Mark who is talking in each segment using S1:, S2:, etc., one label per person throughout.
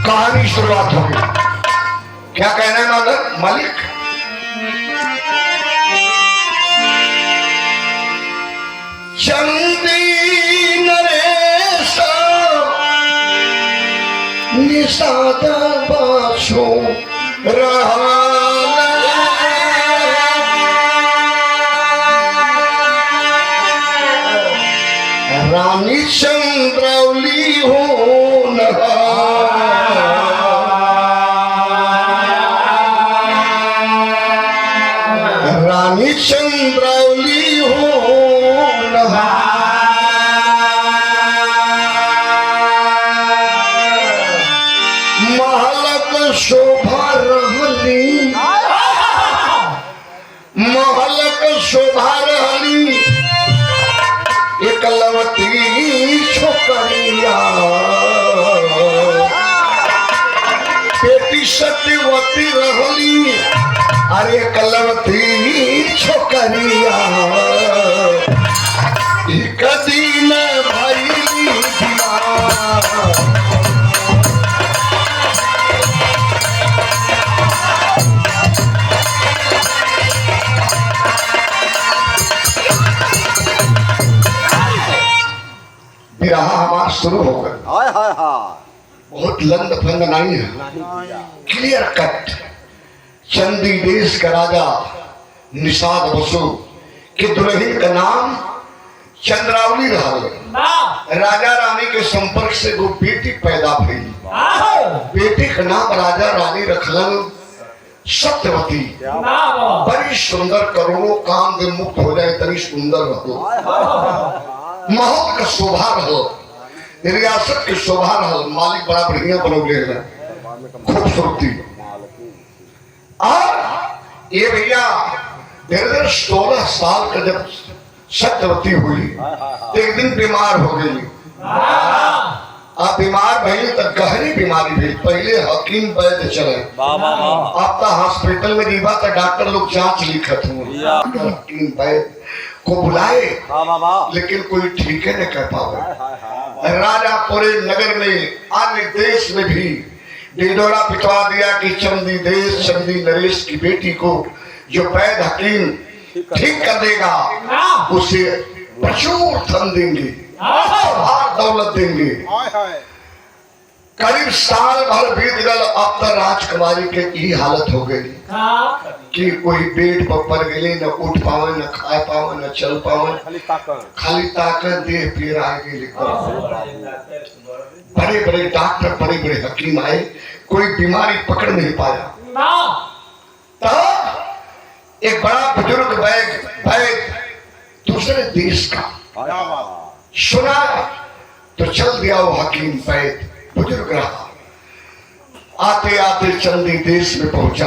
S1: कहानी शुरुआत होगी। क्या कहना है मालिक? चंदी नरेश निषाद बाशो रहा रानी चंद्रौली हो रानी चंद्रौली हो महलक शोभा रहली महलक शोभा रहली एकलवती छोकरिया बेटी सत्यवती रहली अरे एकलवती छोकरिया कदी न भैली विरह हमारा शुरू हो गया। बहुत लंद फंद नहीं है, क्लियर कट। चंदी देश का राजा निषाद बसु के दुल्हन का नाम चंद्रावली रहा। राजा रानी के संपर्क से वो बेटी पैदा भई। बेटी का नाम राजा रानी रखलन सत्यवती। बड़ी सुंदर, करोड़ों काम में मुक्त हो जाए तरी सुंदर रहो। महल का शोभा रहो, रियासत की शोभा रहो। मालिक बड़ा बढ़िया बनौले खूबसूरती। और ये भैया 16 साल का जब सत्यवती हुई एक दिन बीमार हो गई। आप बीमार भई तो गहरी बीमारी भई। पहले हकीम वैद्य चले, आप हॉस्पिटल में जीवा तो डॉक्टर लोग जांच लिखत हुए। हकीम वैद्य को बुलाए लेकिन कोई ठीक है नहीं कर पावे। राजा पूरे नगर में, अन्य देश में भी डिडोरा पिटवा दिया कि चंदी देश चंदी नरेश की बेटी को जो वैद्य हकीम ठीक कर देगा उसे प्रचुर धन देंगे, दौलत देंगे। करीब साल भर बीत गल। अब तक राजकुमारी के ये हालत हो गई कि कोई बेड पर पड़ गए, न उठ पावे, न खा पावे, न चल पावे, खाली ताकत देह पीर आ गई। बड़े बड़े डॉक्टर, बड़े बड़े हकीम आए, कोई बीमारी पकड़ नहीं पाया। तब एक बड़ा बुजुर्ग वैद्य दूसरे देश का सुना तो चल दिया वो हकीम वैद्य। बुजुर्ग रहा, आते आते चंदी देश में पहुंचा।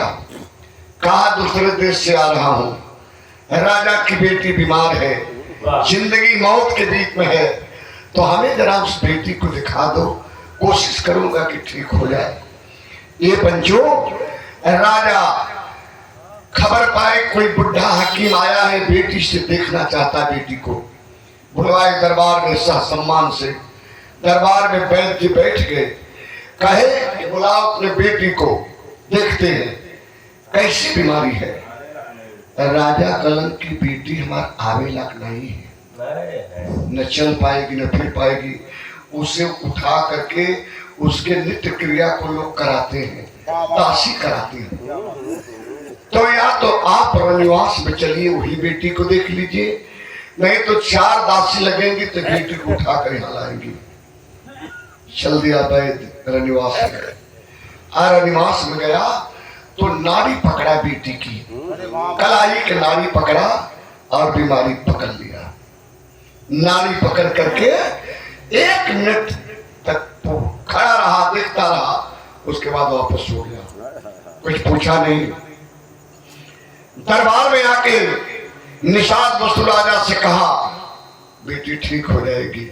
S1: कहा दूसरे देश से आ रहा हूं, राजा की बेटी बीमार है, जिंदगी मौत के बीच में है, तो हमें जरा उस बेटी को दिखा दो, कोशिश करूंगा कि ठीक हो जाए। ये पंचो राजा खबर पाए कोई बुढ़ा हकीम आया है, बेटी से देखना चाहता बेटी को। बुलवाए दरबार में, सह सम्मान से दरबार में वैद्य जी बैठ गए। कहे कि बुलाओ अपने बेटी को, देखते हैं कैसी बीमारी है। राजा कलन की बेटी हमारा आवे लायक नहीं है, न चल पाएगी न फिर पाएगी। उसे उठा करके उसके नित्य क्रिया को लोग कराते हैं, दासी कराते हैं। तो या तो आप रनिवास में चलिए, वही बेटी को देख लीजिए, नहीं तो 4 दासी लगेंगी तो बेटी को उठा कर यहाँ लाएंगी। चल दिया वैद्य रनिवास में। रनिवास में गया तो नाड़ी पकड़ा बेटी की, कलाई के नाड़ी पकड़ा और बीमारी पकड़ लिया। नाड़ी पकड़ करके 1 मिनट तक खड़ा रहा, देखता रहा, उसके बाद वापस सो गया। कुछ पूछा नहीं। दरबार में आके निषाद बसु राजा से कहा बेटी ठीक हो जाएगी,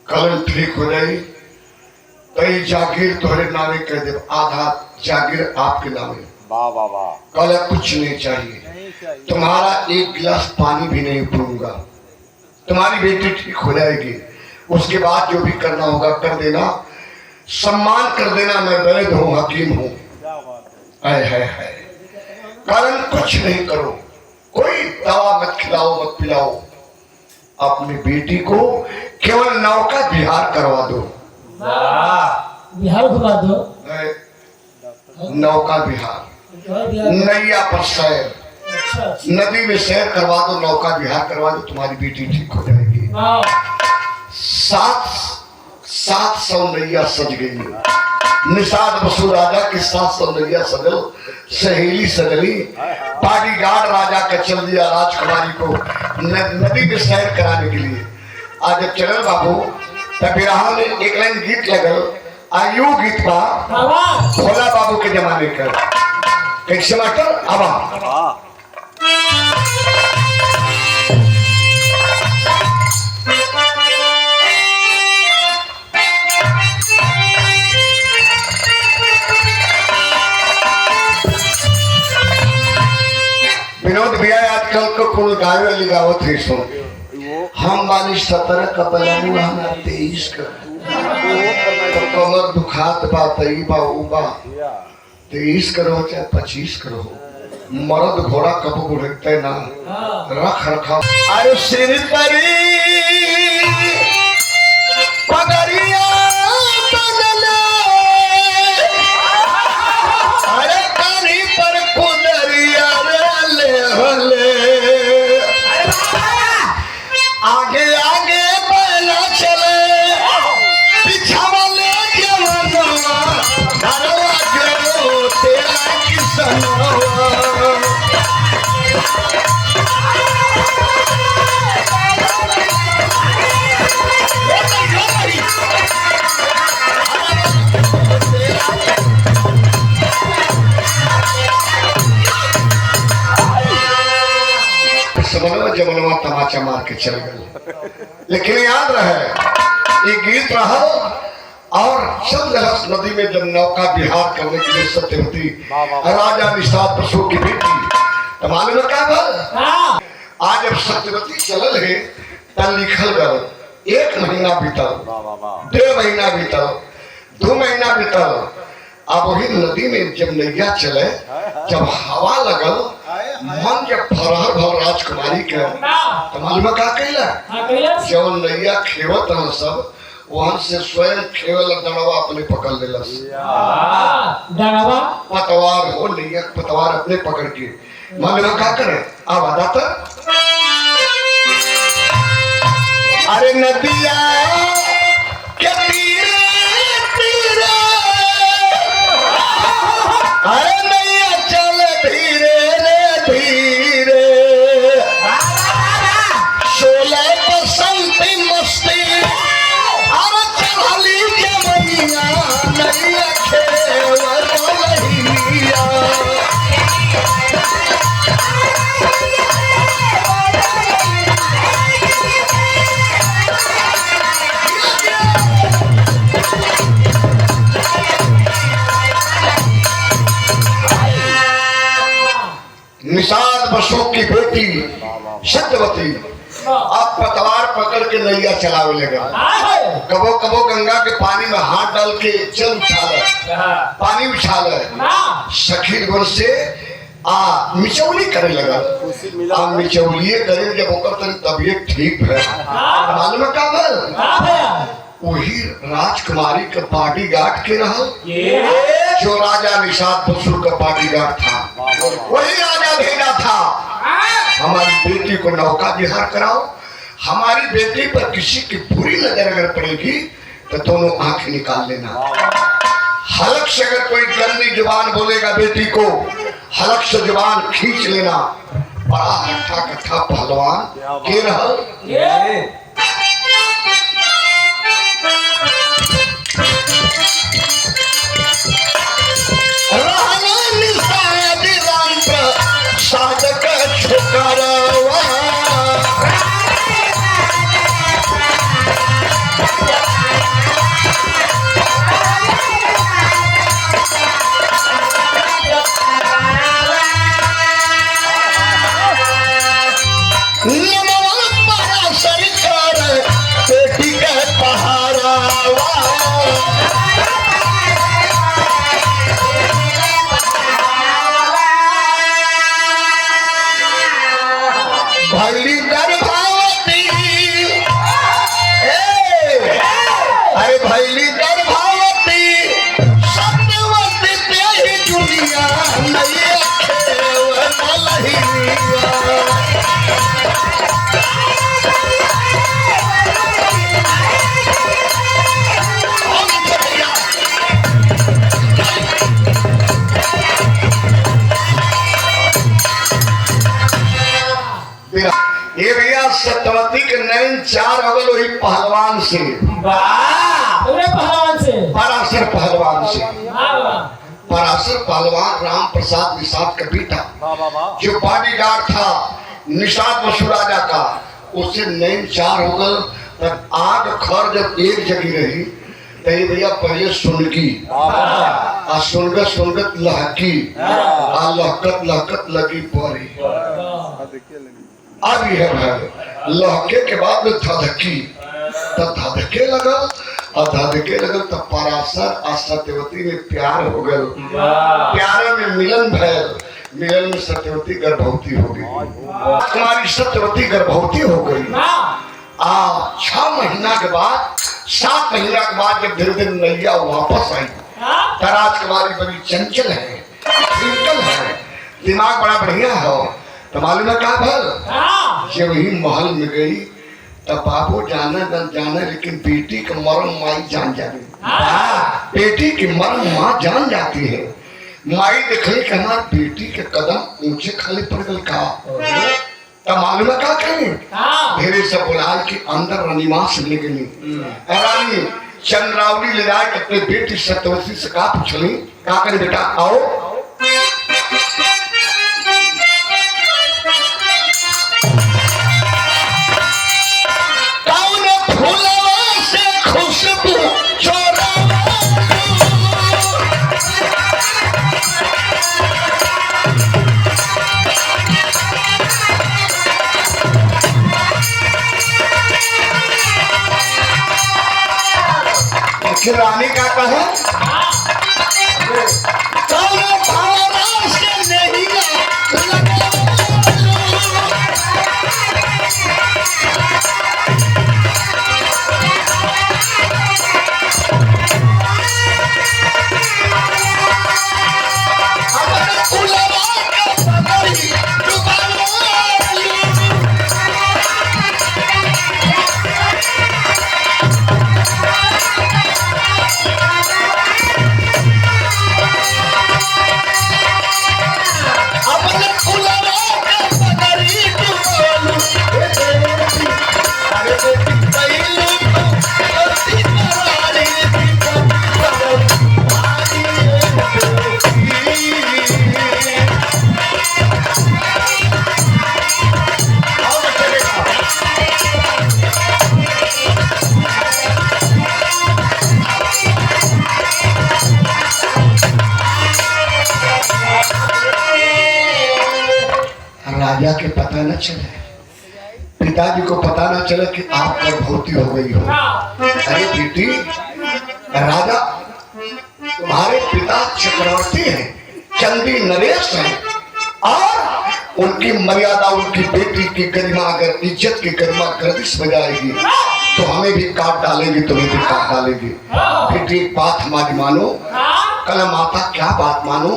S1: कल ठीक हो जाएगी, कई जागीर तुम्हारे नामे कह दे, आधा जागीर आपके नामे। कल कुछ नहीं चाहिए, तुम्हारा 1 गिलास पानी भी नहीं पीऊंगा, तुम्हारी बेटी ठीक हो जाएगी। उसके बाद जो भी करना होगा कर देना। सम्मान कर देना, मैं वैद हूँ, हकीम हूँ। है कारण कुछ नहीं करो, कोई दवा मत खिलाओ मत पिलाओ, अपनी बेटी को केवल नौका विहार करवा दो।
S2: बिहार घुमा दो,
S1: नौका विहार, नैया पर सैर, नदी में सैर करवा दो, नौका विहार करवा दो, तुम्हारी बेटी ठीक हो जाएगी। 700 नैया सज गई। निषाद बसु राजा के 700 नैया सजल, सहेली सजली, बॉडीगार्ड राजा का चल दिया राजकुमारी को नदी में सैर कराने के लिए। आज जब चलल बाबू तब बिरहा में एक लाइन गीत लगल, आयु गीत बा भोला बाबू के जमाने का। कैसे मास्टर? अब विनोद भैया आजकल को कुल गावे वाली गावत है। सुन, हम बानी 17 का बलमुआ, हमारा 23 का तो कमर दुखात बा, तई बा उबा 23 करो चाहे 25 करो, मर्द घोड़ा कब उड़ते ना रख रखा। अरे सिर परी पगड़िया बदले, अरे कानी पर कुदरिया ले हले, आगे आगे बना चले, पीछा वाले जवानवा, धरवा जो तेरा किसनवा। जमनवा तमाचा मार के चल गए, लेकिन याद रहे ये गीत रहा। और चंद्रहस नदी में जब नौका विहार करने के लिए सत्यवती राजा निषाद बसु की बेटी, तो मालूम है क्या बात? आज जब सत्यवती चलल है तब लिखल गल 1 महीना बीतल, 2 महीना बीतल, 2 महीना बीतल। अब वही नदी में जब नैया चले, जब हवा लगल, मन जब फरहर भर राजकुमारी के, तो मालूम क्या कैला? जब नैया खेवत रह सब, वहां से स्वयं खेवल दड़वा अपने पकड़ लेलस।
S2: दड़वा
S1: पतवार हो, नैया पतवार अपने पकड़ के, मालूम क्या करे? अब आदा था, अरे नदिया के तीरे तीरे, अरे नैया चल धीरे रे धीरे, 16 बसंती मस्ती, अरे चढ़ली जमनिया, नैया खेवल लहिया। निषाद बसु की बेटी सत्यवती अब पतवार पकड़ के नैया चलावे लगा। कबो कबो गंगा के पानी में हाथ डाल के जल उछाल, पानी उछाल, सखी गुण से मिचौली करे लगा। मिचौलिए करे जब ओकर तन तबीयत ठीक है, मालूम का बल वही राजकुमारी का बॉडीगार्ड के रहल, जो राजा निषाद बसु का बॉडीगार्ड था, वही राजा भेजा था हमारी बेटी को नौका विहार कराओ। हमारी बेटी पर किसी की बुरी नजर अगर पड़ेगी तो दोनों आंख निकाल लेना। हलक से अगर कोई गंदी जुबान बोलेगा बेटी को, हलक से जुबान खींच लेना। बड़ा हट्ठा कट्ठा पहलवान के रहल। साधक छुकरवा नमः पराशर का ये भैया सत्यवती के नैन चार अगल वही पहलवान से,
S2: वाह पूरे पहलवान से,
S1: पराशर पहलवान से।
S2: वाह
S1: पराशर पहलवान राम प्रसाद निषाद का बेटा, जो बॉडीगार्ड था निषाद वसुराजा का, उससे नैन चार हो गल। तब आग खर जब एक जगह रही तो ये भैया पहले सुनगी आ सुनगत सुनगत लहकी आ लहकत लहकत लगी पड़ी। अब यह भाई लहके के बाद में धधकी, तब धधके लगल और धधके लगल तब पराशर और सत्यवती में प्यार हो गल। प्यारे में मिलन भयल, मिलन में सत्यवती गर्भवती हो गई। तुम्हारी सत्यवती गर्भवती हो गई। 6 महीना के बाद, 7 महीना के बाद जब धीरे धीरे नैया वापस आई, राजकुमारी बड़ी चंचल है, ट्विंकल है, दिमाग बड़ा बढ़िया है। तो मालूम है क्या भल, जब वही महल में गई तब बाबू जाने न जाने लेकिन बेटी का मर्म माई जान जाती। बेटी की मर्म माँ जान जाती है। माई देखली कि हमारी बेटी के कदम ऊंचे खाली पड़ गल का। तब मालूम है क्या करें, धीरे से बुला कि अंदर रनिवास ले गई। रानी चंद्रावली ले जाए अपने बेटी सत्यवती से कहा पूछली, क्या करे बेटा आओ। रानी का कहे राजा के पता न चले, पिताजी को पता न चले कि आप गर्भवती हो गई हो। अरे बेटी, राजा तुम्हारे पिता चक्रवर्ती हैं, चंदी नरेश हैं, और उनकी मर्यादा, उनकी बेटी की गरिमा, अगर इज्जत की गरिमा गर्दिश हो जाएगी तो हमें भी काट डालेगी, तुम्हें भी काट डालेगी। बेटी एक बात हमारी मानो। कल माता क्या बात मानो,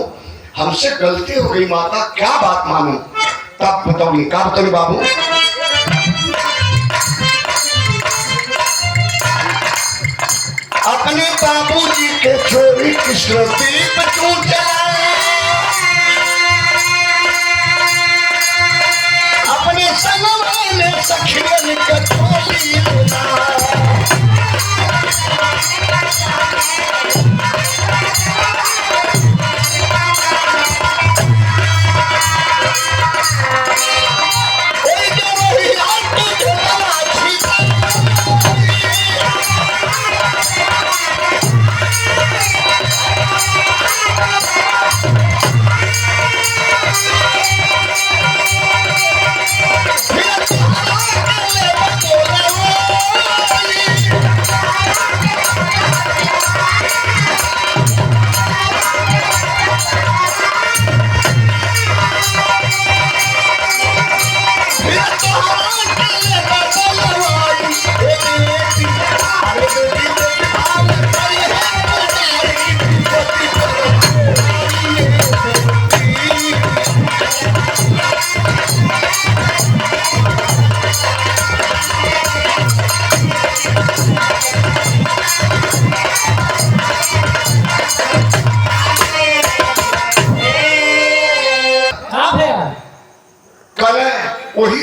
S1: हमसे गलती हो गई माता, क्या बात मानो। तब बताओगी, क्या बताओगी बाबू। अपने बाबूजी के छोरी कृष्णदीप टूटा, अपने संगम में सखियन के टोली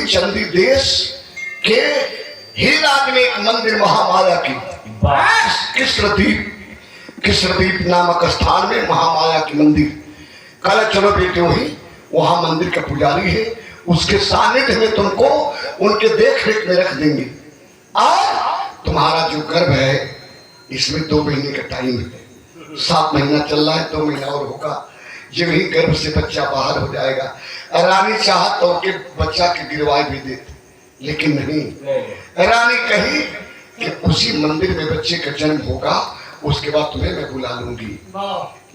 S1: वही चंदी देश के ही राज्य में एक मंदिर महामाया की कृष्णद्वीप नामक स्थान में महामाया की मंदिर। कल चलो बेटे वहां मंदिर का पुजारी है, उसके सानिध्य में तुमको उनके देख रेख में रख देंगे। और तुम्हारा जो गर्भ है इसमें 2 महीने का टाइम है, 7 महीना चल रहा है, 2 महीना और होगा, जब ही गर्भ से बच्चा बाहर हो जाएगा। रानी चाहत तो उनके बच्चा के गिरवाए भी देते, लेकिन नहीं। रानी कही कि उसी मंदिर में बच्चे का जन्म होगा, उसके बाद तुम्हें मैं बुला लूंगी।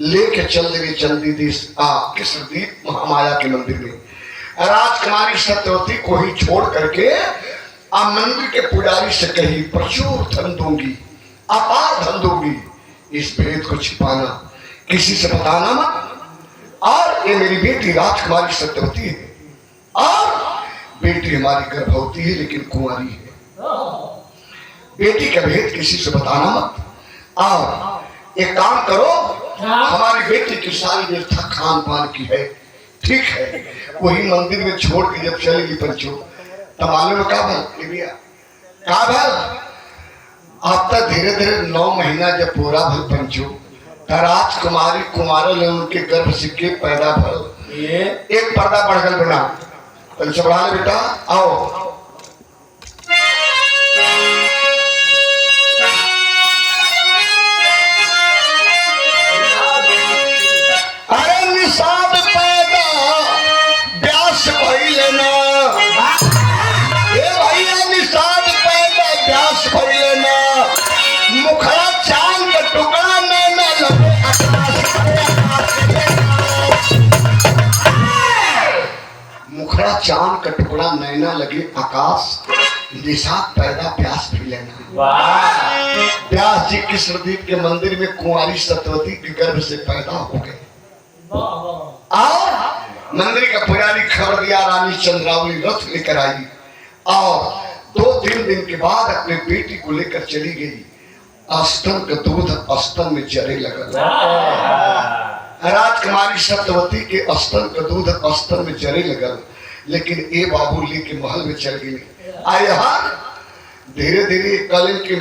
S1: लेके चल देंगे चंदी देश कृष्णद्वीप महामाया के मंदिर में। राजकुमारी सत्यवती को ही छोड़ करके मंदिर के पुजारी से कही प्रचुर धन दूंगी, अपार धन दूंगी, इस भेद को छिपाना, किसी से बताना मत। और ये मेरी बेटी राजकुमारी सत्यवती है, और बेटी हमारी गर्भवती है लेकिन कुंवारी है, बेटी का भेद किसी से बताना मत। और एक काम करो, हमारी बेटी की सारी व्यवस्था खान पान की है, ठीक है, वही मंदिर में छोड़ के जब चलेगी पंचो, तब मालूम का भल अब तक धीरे धीरे 9 महीना जब पूरा भल पंचो, राजकुमारी कुमार ने उनके गर्भ से के पैदा भल एक पर्दा बढ़ गल बना। पंचो बढ़ा ले बेटा, आओ। मुखड़ा चांद का टुकड़ा में न लगे मुखड़ा चांद का टुकड़ा नैना लगे आकाश, निषाद पैदा प्यास भी लेना। व्यास जी कृष्णद्वीप के मंदिर में कुंवारी सत्यवती के गर्भ से पैदा हो गए। और मंदिर का पुजारी खबर दिया, रानी चंद्रावली रथ लेकर आई और 2-3 दिन के बाद अपने बेटी को लेकर चली गई। स्तन का दूध स्तन में जरे लगा। राजकुमारी सत्यवती के स्तन का दूध स्तन में जरे लगा, लेकिन ए बाबू लेके महल में चल गई। यहाँ धीरे धीरे कल के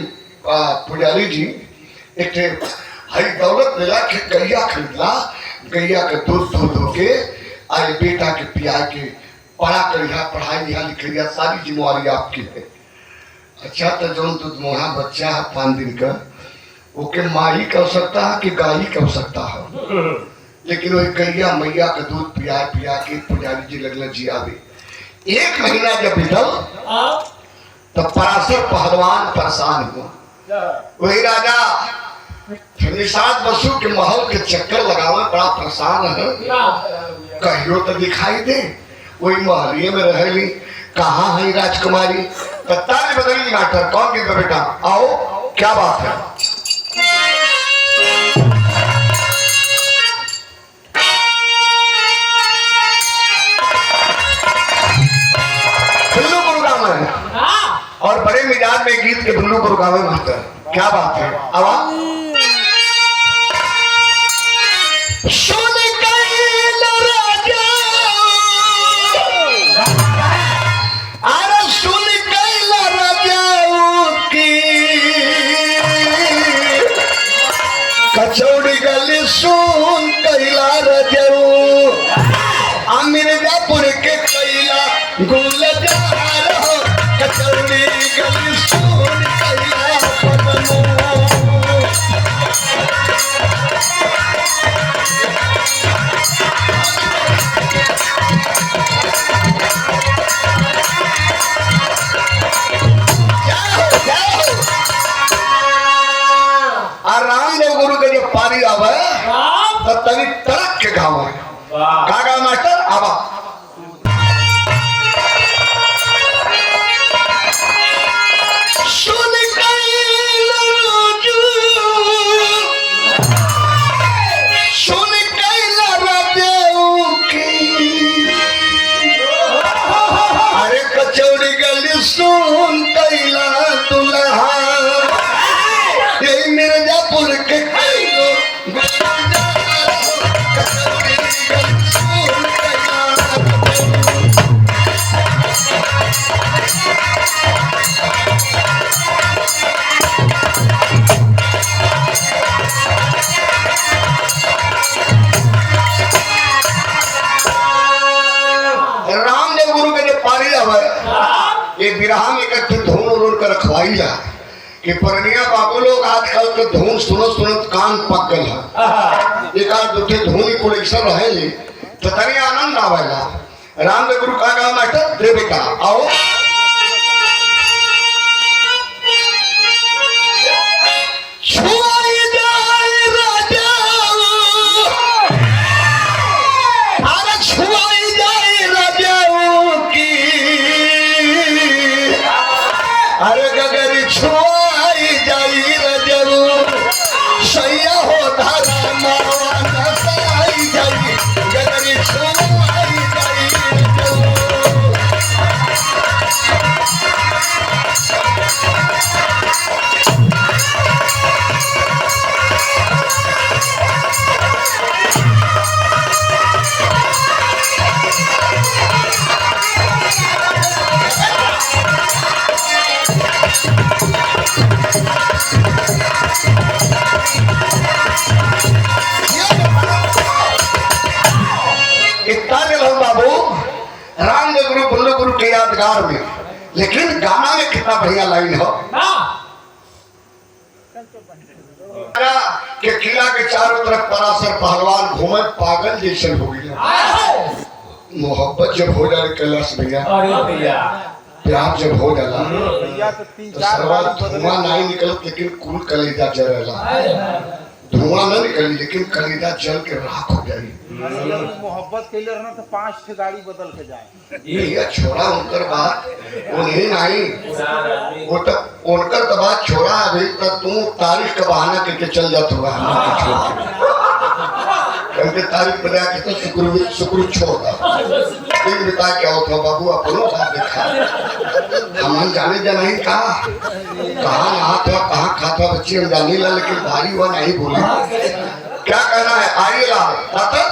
S1: पुजारी जी एक हरी दौलत मिला के गैया खरीदला, गैया का दूध धो के आए बेटा के पिया के पढ़ा करिया, पढ़ाई लिखा लिखिया, सारी जिम्मेवारी आपकी है। अच्छा तो जो दूध मोहा बच्चा है 5 दिन का, ओके माही कर सकता है कि गाय कर सकता है, लेकिन वही गैया मैया का दूध पिया पिया के पुजारी जी लगना जियावे। 1 महीना जब बीतल तब पराशर पहलवान परेशान हुआ। वही राजा निषाद बसु के महल के चक्कर लगावे बड़ा परेशान है, कहियो तो दिखाई दे, वही महलिए में रहेली, कहाँ है राजकुमारी। पत्ता ने बदली नाटक, कौन कहता बेटा आओ, क्या बात है। दुल्लू गुरुगाम है और बड़े मिजाज में गीत के दुल्लू गुरुगाम है मास्टर, क्या बात है। अब सुन कैल राजा, अरे सुन कैल राजा की कचौड़ी गली, सुन कैला रजऊ मिर्जापुर के कैला गुलजार हो, कचौड़ी गली सुन कैला पदमू। रामदेव गुरु के जो पारी आवे तो तनी तरक के गाँव है, का गाँव मास्टर आवा। सुन कैल राजू, सुन कैल राजू की, अरे कचौड़ी गली सुन कैला दुल्हा, मिर्जापुर के कैलो कि परनिया बाबू लोग आजकल के धुन सुनत सुनत कान पक गल है। एक आध दूठे धुन को ऐसा रहे तो तनी आनंद आवेला। रामदेव गुरु का मास्टर दे बेटा आओ। अरे गगरी छुआई जाई रजरू सैया हो धारा मावा नसाई जाई गगरी छुआई जाई रजरू। बाबू रामदेव गुरु बुल्लू गुरु के यादगार में, लेकिन गाना में कितना बढ़िया लाइन हो कि किला के चारों तरफ पराशर पहलवान घूमे पागल जैसे हो गया। मोहब्बत जब हो जाए कैलाश भैया, प्यार जब हो जाला तो सर्वा धुआं नहीं निकलत, लेकिन कुल कलेजा जरेला। धुआं न निकली लेकिन कलेजा जल के राख हो जाई।
S3: मोहब्बत के लिए रहना तो 5 गाड़ी बदल के जाए।
S1: ये छोड़ा उनकर बात उन्हें नहीं, वो तो उनकर तो बात छोड़ा। अभी तक तू तारीख का बहाना करके चल जाता होगा क्योंकि तारीख बता के तो शुक्र छोड़ा दिन बिता क्या होता बाबू अपनों का देखा। हम जाने जा नहीं कहा कहाँ नहाता कहाँ खाता बच्चे हम जाने ला, लेकिन भारी हुआ नहीं बोले। क्या कहना है आइए ला तक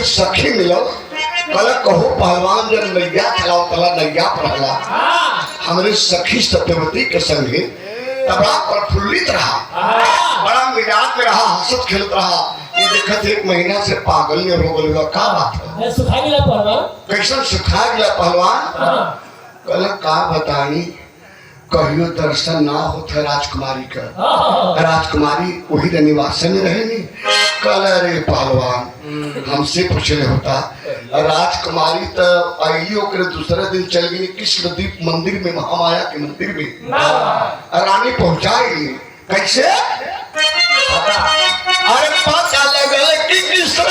S1: सखी मिलो कल कहो पहलवान जब नैया चलाओ तला नैया पढ़ला हमारे सखी सत्यवती के संगे तबड़ा प्रफुल्लित रहा, बड़ा मिजाज में रहा, हंसत खेलत रहा। ये देखत 1 महीना से पागल ने हो गया। का बात है
S2: सुखा गया पहलवान,
S1: कैसा सुखा गया पहलवान। कल का बतानी कहियो दर्शन ना होता राजकुमारी का। राजकुमारी वही निवासन में रहे नहीं। कल अरे पहलवान हमसे पूछले होता राजकुमारी तो आइयो कर दूसरे दिन चल गई कृष्णदीप मंदिर में, महामाया के मंदिर में रानी पहुंचाई। कैसे अरे पता लगा कि कृष्ण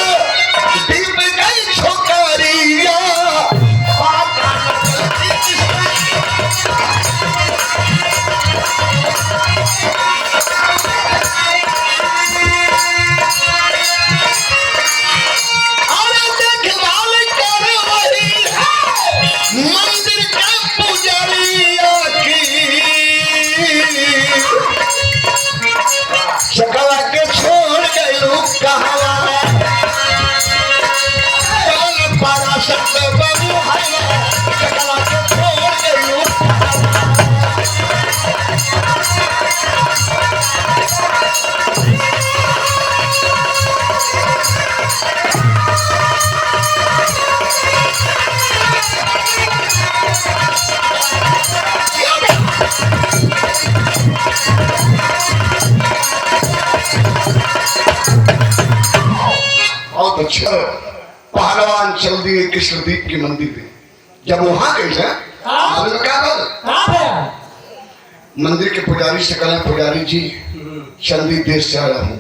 S1: दीप गई छोकरिया। शकला के छोड़ गए लोग कहावा चल पारा शब्द बाबू है शकला के छोड़ गए लोग बहुत अच्छा। पहलवान चल दिए कृष्णदीप के मंदिर में। जब वहां गए क्या मंदिर के पुजारी से कल पुजारी जी चंदी देश से आया हूँ,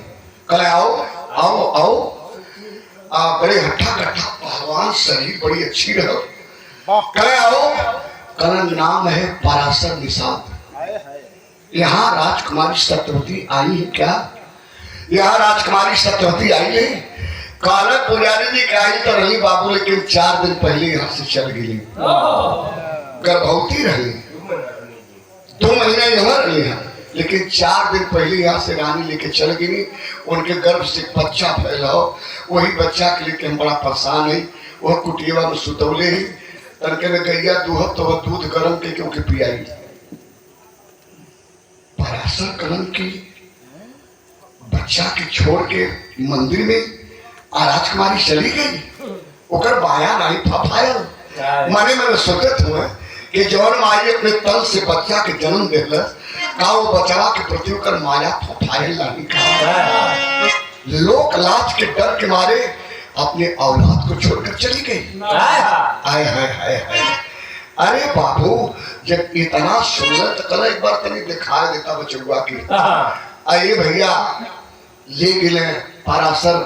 S1: कल आओ आओ आओ। बड़े हट्ठा कट्ठा पहलवान, शरीर बड़ी अच्छी रहो। कल आओ का नाम है पराशर निषाद। यहाँ राजकुमारी सत्यवती आई है क्या? यहाँ राजकुमारी सत्यवती आई है। काला पुजारी जी का आई तो रही बाबू, लेकिन 4 दिन पहले यहाँ से चल गई। गर्भवती रही, 2 महीने यहाँ रही है, लेकिन 4 दिन पहले यहाँ से रानी लेके चल गई। उनके गर्भ से बच्चा फैला हो, वही बच्चा के लिए हम बड़ा परेशान है। वह कुटिया में सुतौले ही तनके में गैया दूहत तो वह दूध गर्म के क्योंकि पियाई। पराशर कलन की बच्चा के छोड़ के मंदिर में आ राजकुमारी चली गई। ओकर बाया नहीं फफायल। मने में सोचत हुए कि जौन माई अपने तन से बच्चा के जन्म देलस, का वो बचवा के प्रति ओकर माया फफायल नहीं का। लोक लाज के डर के मारे अपने औलाद को छोड़कर चली गई। हाय हाय हाय हाय। अरे बाबू, जब इतना सुंदर तो कल एक बार तनी दिखा देता बचुआ की। अरे भैया ले गए पराशर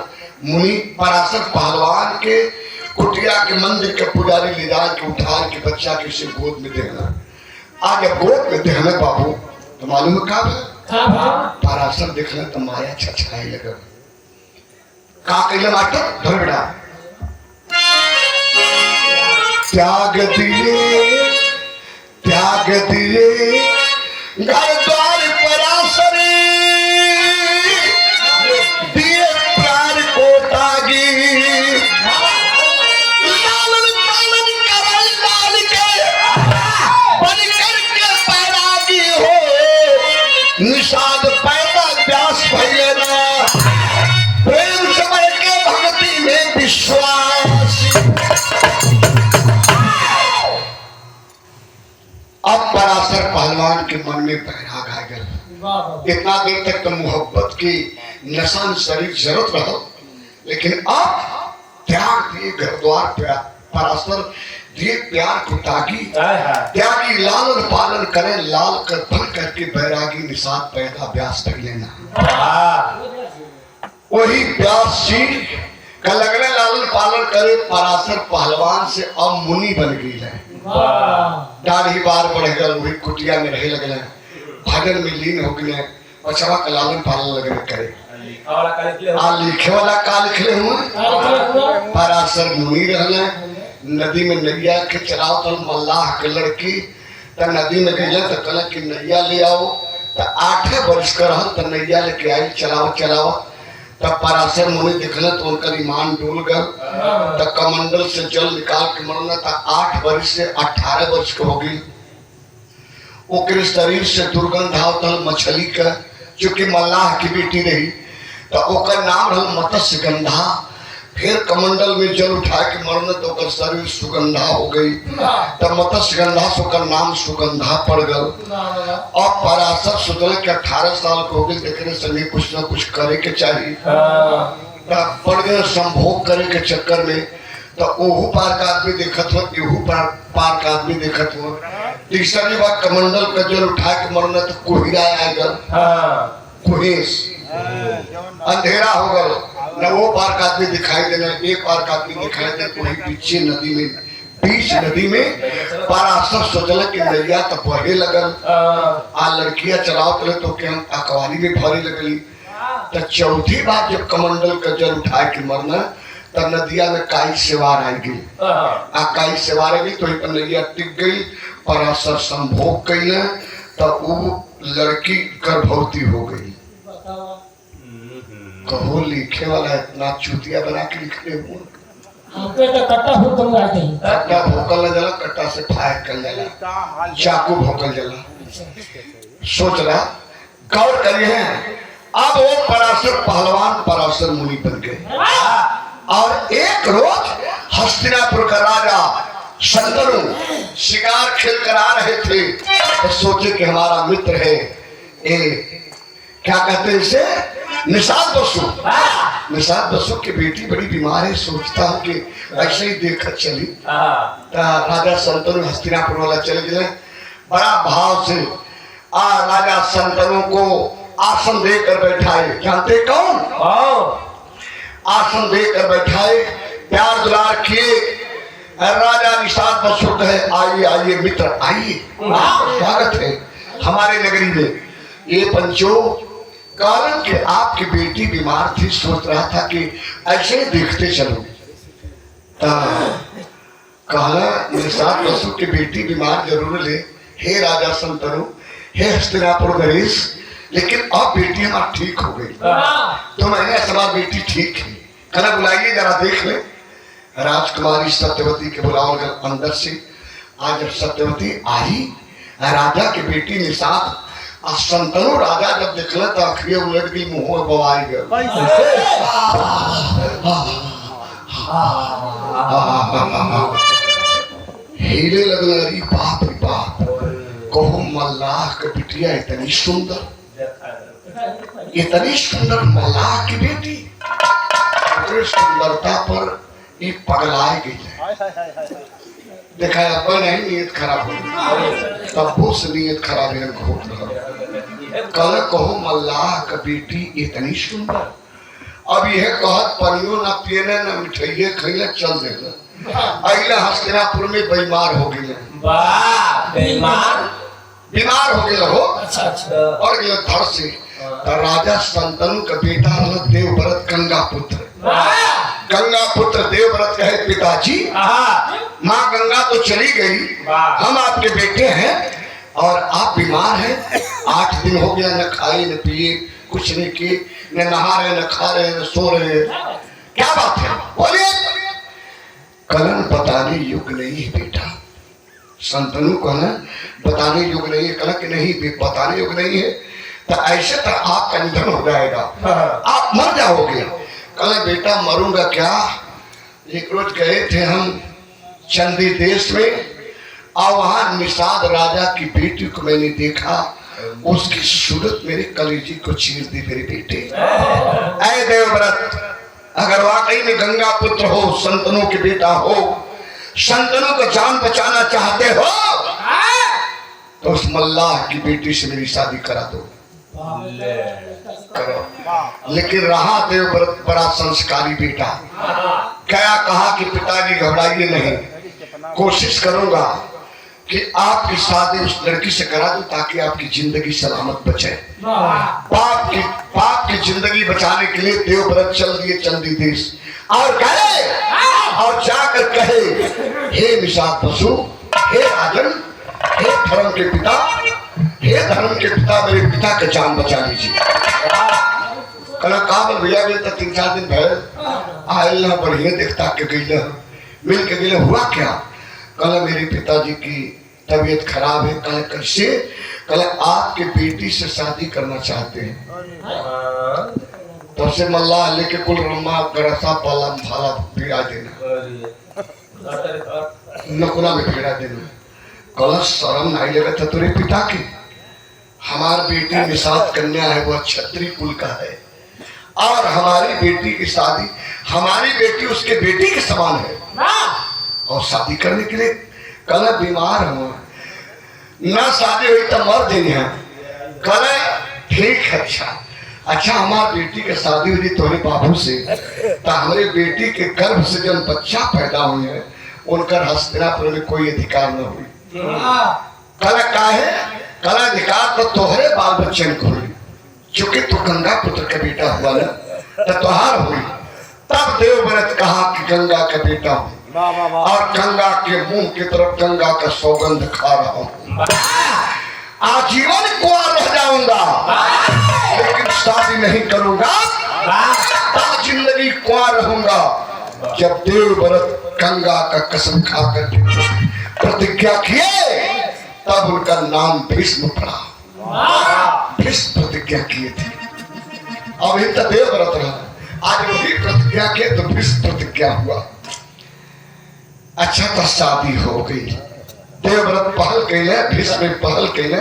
S1: मुनि, पराशर पहलवान के कुटिया के मंदिर के पुजारी ले जा के उठा के बच्चा के उसे गोद में देना। आज जब गोद में देने बाबू तो मालूम है का पराशर देखने तो माया छछाई लगा। का कहले मास्टर धर बेटा, त्याग दिए घर द्वार पराशरी, दिए प्राण को तागी। लालन पालन करल लाल के, बन करके पैरागी हो। निषाद पैदा व्यास भइले ना, प्रेम से बढ़ के भक्ति में विश्वास। अब पराशर पहलवान के मन में बैराग आ गया। इतना देर तक तो मोहब्बत की नशा में शरीर जरूरत रहा, लेकिन अब त्याग दिए घर द्वार पराशर दिए प्यार को तागी। त्यागी लालन पालन करे, लाल कर बन करके बैरागी निषाद पैदा व्यास कर लेना। वही व्यास जी का लगने लालन पालन करे पराशर पहलवान से अब मुनि बन गई है। दाढ़ी बार बढ़ गया, वही कुटिया में रहे लगने, भजन में लीन हो गए, बचवा का लालन पालन लगने करे। लिखे वाला का लिखले हुए पराशर मुनि रहने। नदी में नैया के चलाओ तो मल्लाह के लड़की त नदी में गई तो कहला कि नैया ले आओ। तो 8 वर्ष का रहा तो नैया लेके आई, चलाओ चलाओ। तब पराशर मुनि देखने तो उनका ईमान डूल गया। तब कमंडल से जल निकाल के मरना था। 8 वर्ष से 18 वर्ष का हो गई। ओकरे शरीर से दुर्गंध आवता मछली का, चूंकि मल्लाह की बेटी रही तो ओकर नाम रहा मत्स्य गंधा। फिर कमंडल में जल उठा के मरना तो ओकर शरीर सुगंधा हो गई। तब मत्स्य गंधा से ओकर नाम सुगंधा पड़ गया। और पराशर सोचल के 18 साल को हो गई, देखने से कुछ ना कुछ करे के चाहिए। पड़ गए संभोग करे के चक्कर में। तो ओहू पार का आदमी देखत हो, एहू पार का आदमी देखत हो। तीसरी बार कमंडल का जल उठा के मरना तो कोहिरा आ गया, कुहेस अंधेरा हो गया। न वो पार का आदमी दिखाई देना, एक पार का आदमी दिखाई दे। वही पीछे नदी में, बीच नदी में पराशर सोचल कि नैया तो बहे लगल। आ लड़कियां चलाओ करे तो क्या अखबारी में भरी लगली। तो चौथी बार जब कमंडल का जल उठा के मरना तब नदिया में काई सेवार आई गई। काई सेवार आई गई तो नैया टिक गई। पराशर संभोग कई तब वो लड़की गर्भवती हो गई। कहो लिखे वाला इतना चूतिया बना के लिखने हुए।
S2: हमके तो कट्टा भूकल आते हैं।
S1: कट्टा भोकल न जाला, कट्टा से फायर कर जाला, चाकू भोकल जाला। सोच रहा गौर करिए हैं। अब वो पराशर पहलवान पराशर मुनि बन गए। और एक रोज हस्तिनापुर का राजा शंतनु शिकार खेल कर आ रहे थे तो सोचे कि हमारा मित्र है क्या कहते हैं इसे, निषाद बसु। निषाद बसु की बेटी बड़ी बीमार है। सोचता हूँ कि ऐसे ही देखकर चली। राजा शंतनु हस्तिनापुर वाला चले गए। बड़ा भाव से राजा शंतनु को आसन देकर बैठाए। जानते कौन? आसन देकर बैठाए, प्यार दुलार किए। राजा निषाद बसु कहे आइए आइए मित्र आइए, स्वागत है हमारे नगरी में। ये पंचो कारण के आपकी बेटी बीमार थी, सोच रहा था कि ऐसे देखते चलो। कहला निषाद बसु की बेटी बीमार जरूर ले, हे राजा संतनु, हे हस्तिनापुर नरेश, लेकिन अब बेटी हमारी ठीक हो गई। तो मैंने सवाल बेटी ठीक है, कहना बुलाइए जरा देख ले। राजकुमारी सत्यवती के बुलाओ अंदर से। आज जब सत्यवती आई, राजा की बेटी निषाद संतनु राजा जब देखल तो अखिए उलट गई, मुंह बवाई गए। हीरे लगल, अरे बाप रे बाप, कहो मल्लाह के बिटिया इतनी सुंदर, इतनी सुंदर मल्लाह की बेटी, सुंदरता पर ये पगलाए गई है। देखा अब नहीं नीयत खराब हो, तब वो से नीयत खराब है घोट रहा। कल कहो मल्लाह का बेटी इतनी सुंदर, अब यह कहत परियो ना पियने ना मिठाइये खैले चल देगा। अगला हस्तिनापुर में बीमार हो गए, बीमार हो गए हो। और ये धर से राजा संतनु का बेटा देवव्रत गंगा पुत्र, गंगा पुत्र देवव्रत कहे पिताजी माँ गंगा तो चली गई, हम आपके बेटे हैं और आप बीमार हैं। 8 दिन हो गया, न खाए न पिए, कुछ नहीं किए, न नहा रहे, न खा रहे, न सो रहे, क्या बात है? बोलिए। कलन बताने योग्य नहीं है बेटा। संतनु कहना बताने योग्य नहीं है, कल कि नहीं बताने योग्य नहीं है, तो ऐसे तो आपका निधन हो जाएगा, आप मर जाओगे। कल बेटा मरूंगा क्या? एक रोज गए थे हम चंदी देश में, और वहां निषाद राजा की बेटी को मैंने देखा, उसकी सूरत मेरे कलेजी को चीर दी। मेरे बेटे ऐ देवव्रत, अगर वाकई में गंगा पुत्र हो, संतनों के बेटा हो, संतनों को जान बचाना चाहते हो, तो उस मल्लाह की बेटी से मेरी शादी करा दो। करो। लेकिन रहा देवव्रत बड़ा संस्कारी बेटा, क्या कहा कि पिताजी घबराइए नहीं, कोशिश करूंगा कि आपकी शादी उस लड़की से करा दूं ताकि आपकी जिंदगी सलामत बचे। पाप की जिंदगी बचाने के लिए देवव्रत चल दिए चंदी देश, और कहे और जाकर कहे, हे निषाद बसु, हे राजन, हे धर्म के पिता, हे धर्म के पिता, मेरे पिता के जान बचा लीजिए। कल काबल भैया गए तो 3-4 दिन भर आयल ना, बढ़िया देखता के गई, मिल के गए। हुआ क्या? कल मेरे पिताजी की तबीयत खराब है। कल कैसे? कल आपके बेटी से शादी करना चाहते हैं। तब से मल्लाह लेके कुल रम्मा गरसा पाला भाला भिड़ा देना, नकुला में भिड़ा देना। कल शर्म नहीं लगा था तेरे पिता की? हमारी बेटी निषाद कन्या है, वह क्षत्रिय कुल का है, और हमारी बेटी की शादी, हमारी बेटी उसके बेटी के समान है, और शादी करने के लिए कल बीमार हो, ना शादी हुई तो मर देनी है। कल ठीक है, अच्छा हमारी बेटी की शादी हुई तुम्हारे बाबू से, तो हमारे बेटी के गर्भ से जब बच्चा पैदा हुए हैं, उनका हस्तिनापुर में कोई अधिकार न हुई। कल का है? कल अधिकार तो तोहरे बाल बच्चे को हुई, चूंकि तू गंगा पुत्र का बेटा हुआ ना, तो तुहार हुई। तब देवव्रत कहा कि गंगा का बेटा हूँ, और गंगा के मुंह की तरफ गंगा का सौगंध खा रहा हूँ, आजीवन कुंवार रह जाऊंगा, लेकिन शादी नहीं करूंगा, जिंदगी कुंवार रहूंगा। जब देवव्रत गंगा का कसम खाकर प्रतिज्ञा किए, तब उनका नाम भीष्म पड़ा। भीष्म प्रतिज्ञा किए थे, अभी तो देवव्रत रहा, आज वही प्रतिज्ञा किए तो भीष्म प्रतिज्ञा हुआ। अच्छा तो शादी हो गई, देवव्रत पहल कैले, भीष्म पहल कैले,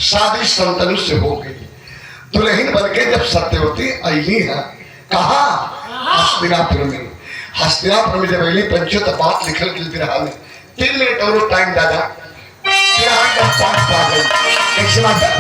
S1: शादी संतनु से हो गई। दुल्हन बनके जब सत्यवती आई है, कहा? हस्तिनापुर में। हस्तिनापुर में जब अली पंचो तो बात लिखल गई बिरहा में। 3 मिनट और टाइम दादा, कैसे बात है?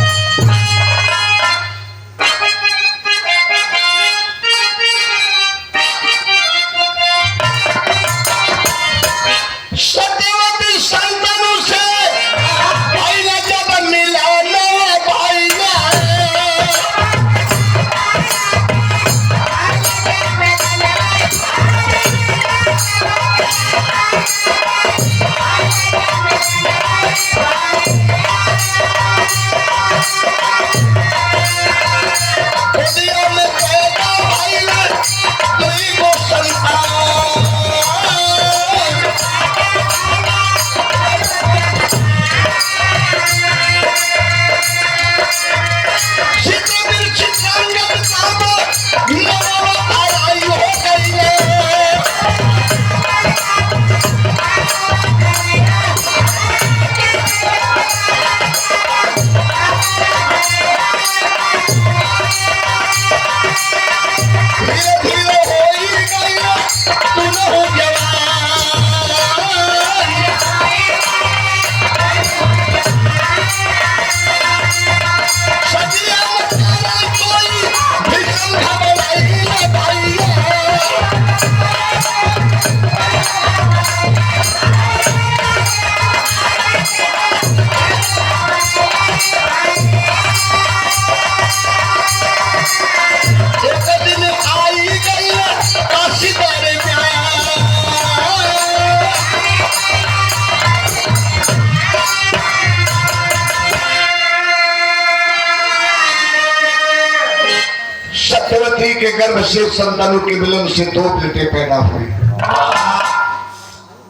S1: सत्यवती के गर्भ से संतानों के मिलन से 2 बेटे पैदा हुए।